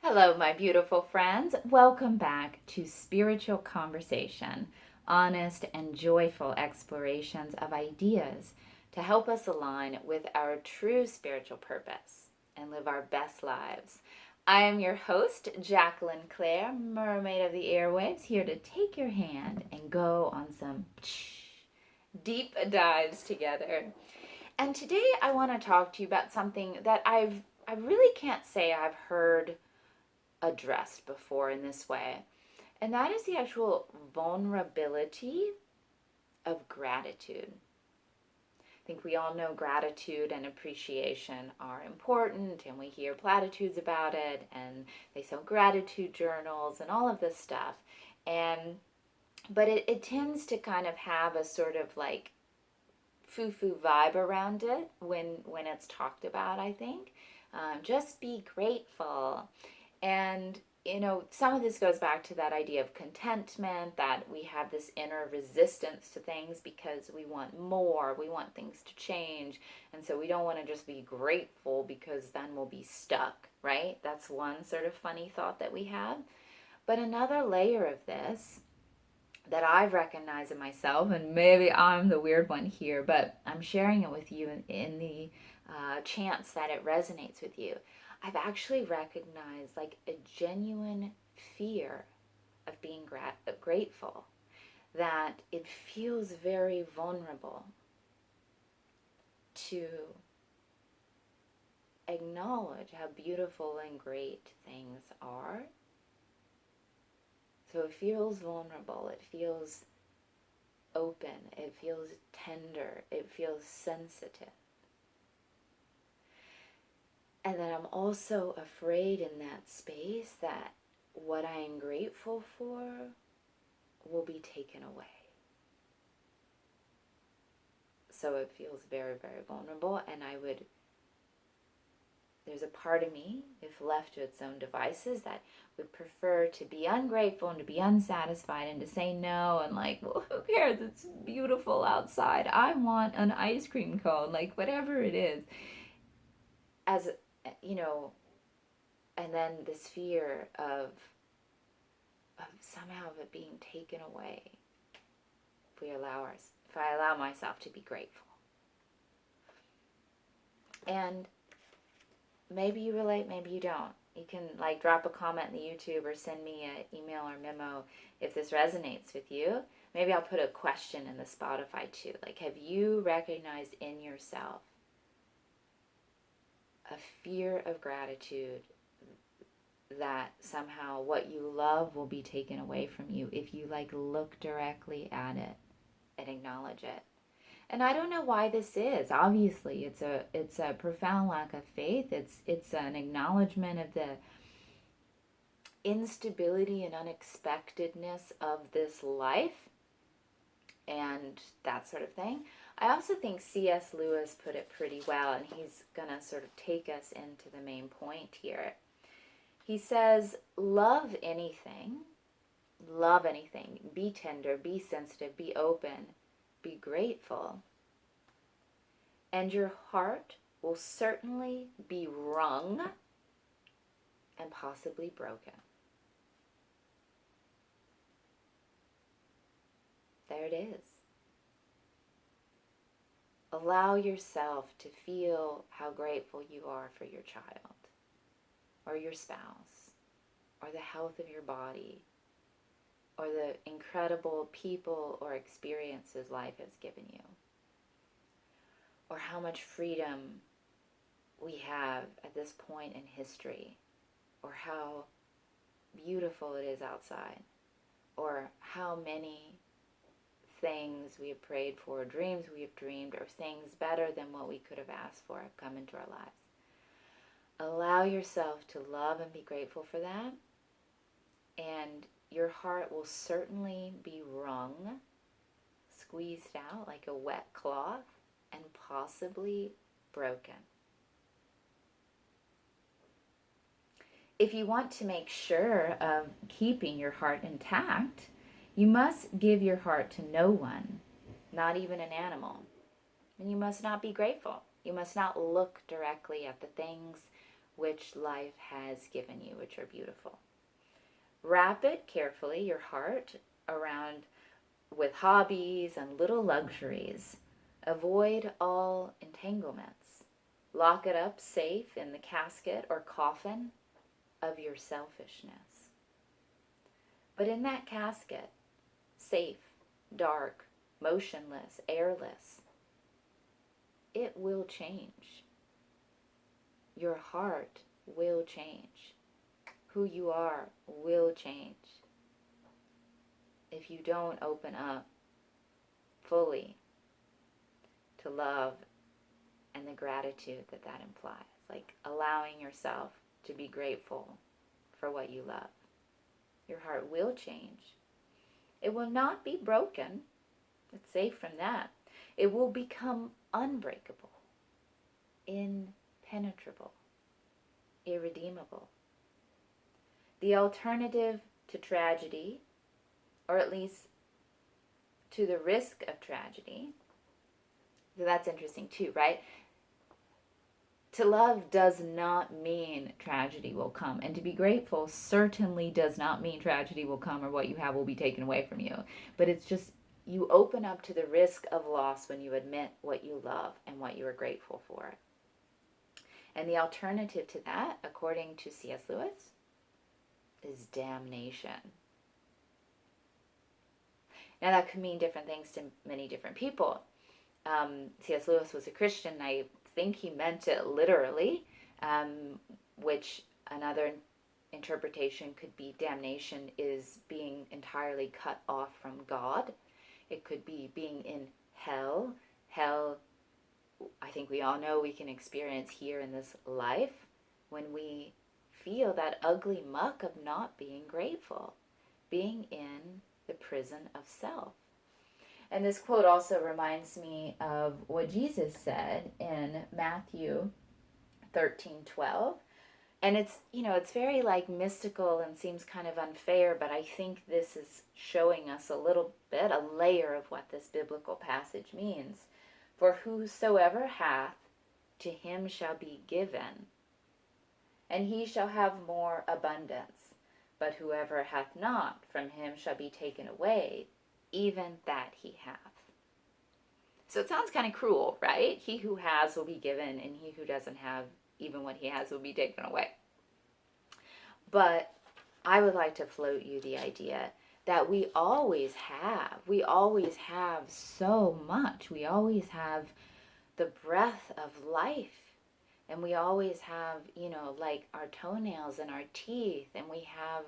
Hello, my beautiful friends. Welcome back to Spiritual Conversation, honest and joyful explorations of ideas to help us align with our true spiritual purpose and live our best lives. I am your host, Jacqueline Claire, Mermaid of the Airwaves, here to take your hand and go on some deep dives together. And today I want to talk to you about something that I really can't say I've heard addressed before in this way, and that is the actual vulnerability of gratitude. I think we all know gratitude and appreciation are important, and we hear platitudes about it, and they sell gratitude journals and all of this stuff. And but it tends to kind of have a sort of like foo-foo vibe around it when it's talked about, I think. Just be grateful. And, some of this goes back to that idea of contentment, that we have this inner resistance to things because we want more, we want things to change. And so we don't want to just be grateful because then we'll be stuck, right? That's one sort of funny thought that we have. But another layer of this that I've recognized in myself, and maybe I'm the weird one here, but I'm sharing it with you in the chance that it resonates with you. I've actually recognized like a genuine fear of being grateful, that it feels very vulnerable to acknowledge how beautiful and great things are. So it feels vulnerable, it feels open, it feels tender, it feels sensitive. And then I'm also afraid in that space that what I am grateful for will be taken away. So it feels very, very vulnerable, and there's a part of me, if left to its own devices, that would prefer to be ungrateful and to be unsatisfied and to say no and like, well, who cares? It's beautiful outside. I want an ice cream cone, like whatever it is. As, and then this fear of somehow of it being taken away if I allow myself to be grateful. And maybe you relate, maybe you don't. You can like drop a comment in the YouTube or send me an email or memo if this resonates with you. Maybe I'll put a question in the Spotify too. Like, have you recognized in yourself a fear of gratitude that somehow what you love will be taken away from you if you like look directly at it and acknowledge it? And I don't know why this is. Obviously, it's a profound lack of faith. It's an acknowledgement of the instability and unexpectedness of this life and that sort of thing. I also think C.S. Lewis put it pretty well, and he's going to sort of take us into the main point here. He says, love anything, be tender, be sensitive, be open, be grateful, and your heart will certainly be wrung and possibly broken. There it is. Allow yourself to feel how grateful you are for your child or your spouse or the health of your body or the incredible people or experiences life has given you, or how much freedom we have at this point in history, or how beautiful it is outside, or how many things we have prayed for, dreams we have dreamed, or things better than what we could have asked for have come into our lives. Allow yourself to love and be grateful for that, and your heart will certainly be wrung, squeezed out like a wet cloth, and possibly broken. If you want to make sure of keeping your heart intact, you must give your heart to no one, not even an animal. And you must not be grateful. You must not look directly at the things which life has given you, which are beautiful. Wrap it carefully, your heart, around with hobbies and little luxuries. Avoid all entanglements. Lock it up safe in the casket or coffin of your selfishness. But in that casket, safe, dark, motionless, airless, it will change. Your heart will change. Who you are will change if you don't open up fully to love and the gratitude that that implies. Like allowing yourself to be grateful for what you love. Your heart will change. It will not be broken. It's safe from that. It will become unbreakable, impenetrable, irredeemable. The alternative to tragedy, or at least to the risk of tragedy, so that's interesting too, right? To love does not mean tragedy will come. And to be grateful certainly does not mean tragedy will come or what you have will be taken away from you. But it's just you open up to the risk of loss when you admit what you love and what you are grateful for. And the alternative to that, according to C.S. Lewis, is damnation. Now that could mean different things to many different people. C.S. Lewis was a Christian. I think he meant it literally, which another interpretation could be damnation is being entirely cut off from God. It could be being in hell. Hell, I think we all know we can experience here in this life when we feel that ugly muck of not being grateful, being in the prison of self. And this quote also reminds me of what Jesus said in Matthew 13:12. And it's very like mystical and seems kind of unfair, but I think this is showing us a little bit, a layer of what this biblical passage means. For whosoever hath, to him shall be given, and he shall have more abundance. But whoever hath not, from him shall be taken away, even that he hath. So it sounds kind of cruel, right? He who has will be given, and he who doesn't have, even what he has will be taken away. But I would like to float you the idea that we always have so much. We always have the breath of life. And we always have, like our toenails and our teeth, and we have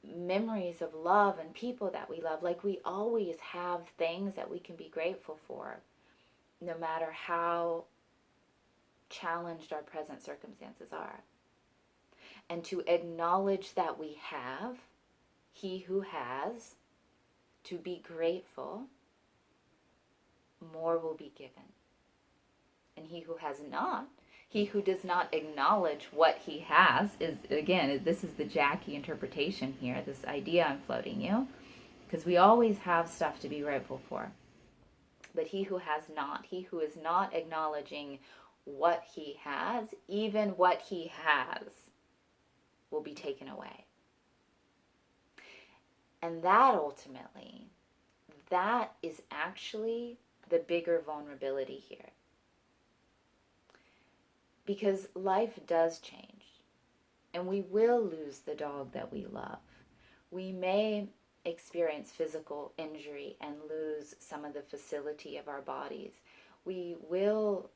memories of love and people that we love. Like we always have things that we can be grateful for, no matter how challenged our present circumstances are. And to acknowledge that we have, he who has, to be grateful, more will be given. And he who has not, he who does not acknowledge what he has, is, again, this is the Jackie interpretation here, this idea I'm floating you, because we always have stuff to be grateful for. But he who has not, he who is not acknowledging what he has, even what he has, will be taken away. And that ultimately, that is actually the bigger vulnerability here. Because life does change, and we will lose the dog that we love. We may experience physical injury and lose some of the facility of our bodies. We will,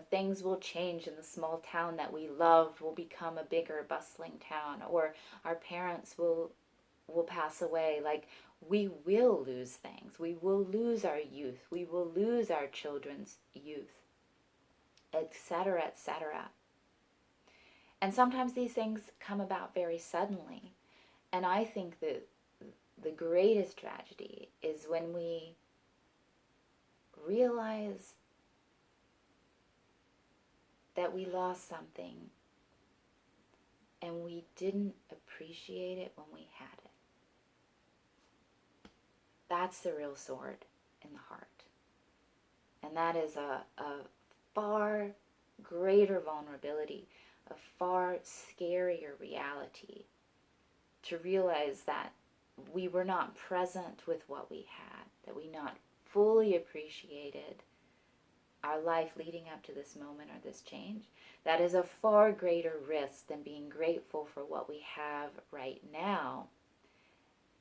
things will change in the small town that we loved will become a bigger, bustling town, or our parents will pass away. Like, we will lose things. We will lose our youth. We will lose our children's youth, etc., etc. And sometimes these things come about very suddenly. And I think that the greatest tragedy is when we realize that we lost something and we didn't appreciate it when we had it. That's the real sword in the heart. And that is a far greater vulnerability a far scarier reality, to realize that we were not present with what we had, that we not fully appreciated our life leading up to this moment or this change. That is a far greater risk than being grateful for what we have right now,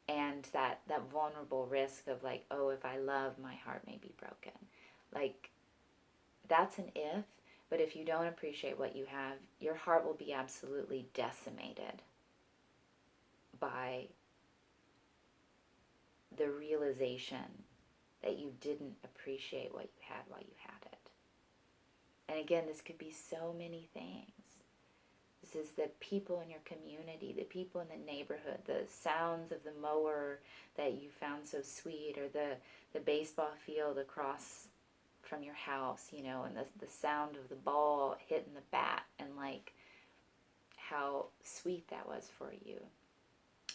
and that vulnerable risk of like, oh, if I love, my heart may be broken. Like, that's an if, but if you don't appreciate what you have, your heart will be absolutely decimated by the realization that you didn't appreciate what you had while you had it. And again, this could be so many things. This is the people in your community, the people in the neighborhood, the sounds of the mower that you found so sweet, or the baseball field across from your house, you know, and the sound of the ball hitting the bat, and like how sweet that was for you,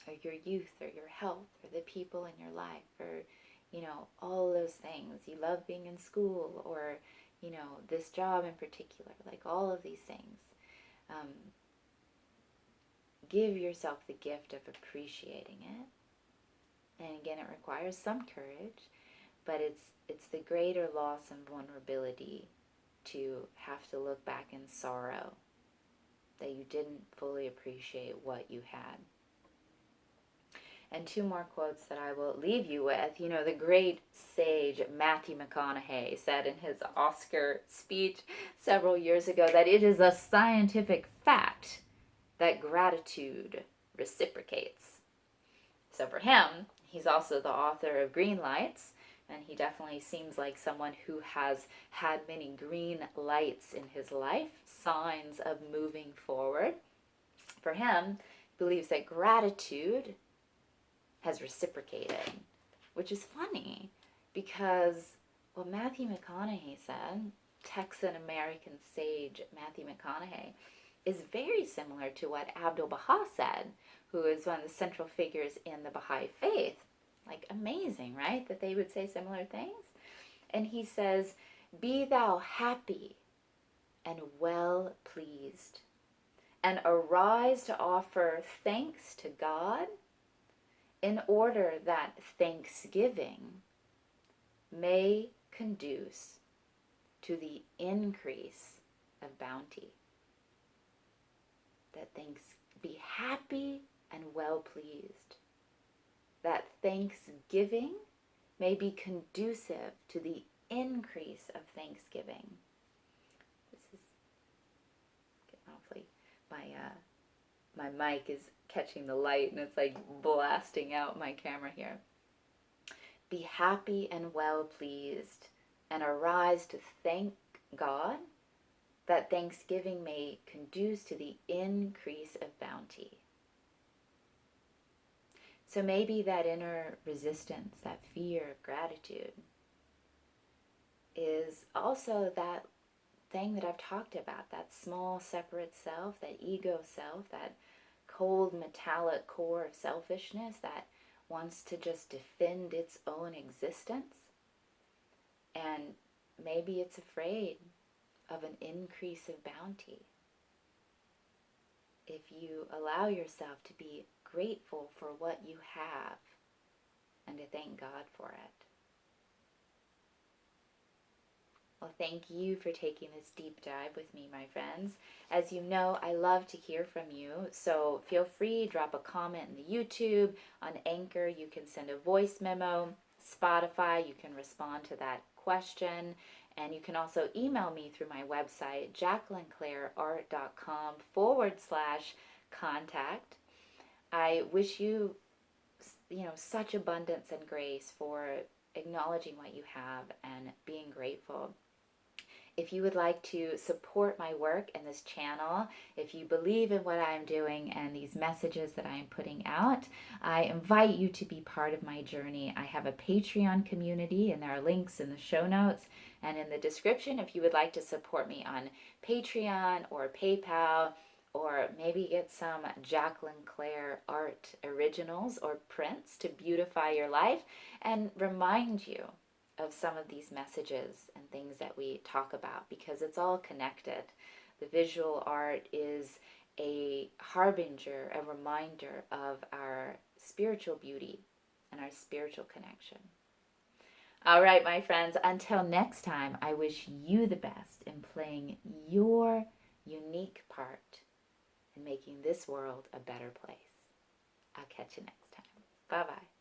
or your youth, or your health, or the people in your life, or, you know, all those things. You love being in school, or, you know, this job in particular, like all of these things. Give yourself the gift of appreciating it. And again, it requires some courage, but it's the greater loss and vulnerability to have to look back in sorrow that you didn't fully appreciate what you had. And two more quotes that I will leave you with. You know, the great sage Matthew McConaughey said in his Oscar speech several years ago that it is a scientific fact that gratitude reciprocates. So for him, he's also the author of Green Lights, and he definitely seems like someone who has had many green lights in his life, signs of moving forward. For him, he believes that gratitude has reciprocated, which is funny because what Matthew McConaughey said, Texan-American sage Matthew McConaughey, is very similar to what Abdu'l-Baha said, who is one of the central figures in the Baha'i faith. Like, amazing, right? That they would say similar things. And he says, "Be thou happy and well pleased, and arise to offer thanks to God, in order that thanksgiving may conduce to the increase of bounty." That be happy and well pleased. That thanksgiving may be conducive to the increase of thanksgiving. This is getting awfully, my mic is catching the light and it's like blasting out my camera here. Be happy and well pleased, and arise to thank God, that thanksgiving may conduce to the increase of bounty. So maybe that inner resistance, that fear of gratitude, is also that thing that I've talked about, that small separate self, that ego self, that cold metallic core of selfishness that wants to just defend its own existence. And maybe it's afraid of an increase of bounty. If you allow yourself to be grateful for what you have and to thank God for it. Well, thank you for taking this deep dive with me, my friends. As you know, I love to hear from you, so feel free, drop a comment in the YouTube. On Anchor, you can send a voice memo. Spotify, you can respond to that question. And you can also email me through my website, jacquelinclaireart.com/contact. I wish you, such abundance and grace for acknowledging what you have and being grateful. If you would like to support my work and this channel, if you believe in what I'm doing and these messages that I am putting out, I invite you to be part of my journey. I have a Patreon community, and there are links in the show notes and in the description if you would like to support me on Patreon or PayPal, or maybe get some Jacqueline Claire art originals or prints to beautify your life and remind you of some of these messages and things that we talk about, because it's all connected. The visual art is a harbinger, a reminder of our spiritual beauty and our spiritual connection. All right, my friends, until next time, I wish you the best in playing your unique part in making this world a better place. I'll catch you next time. Bye-bye.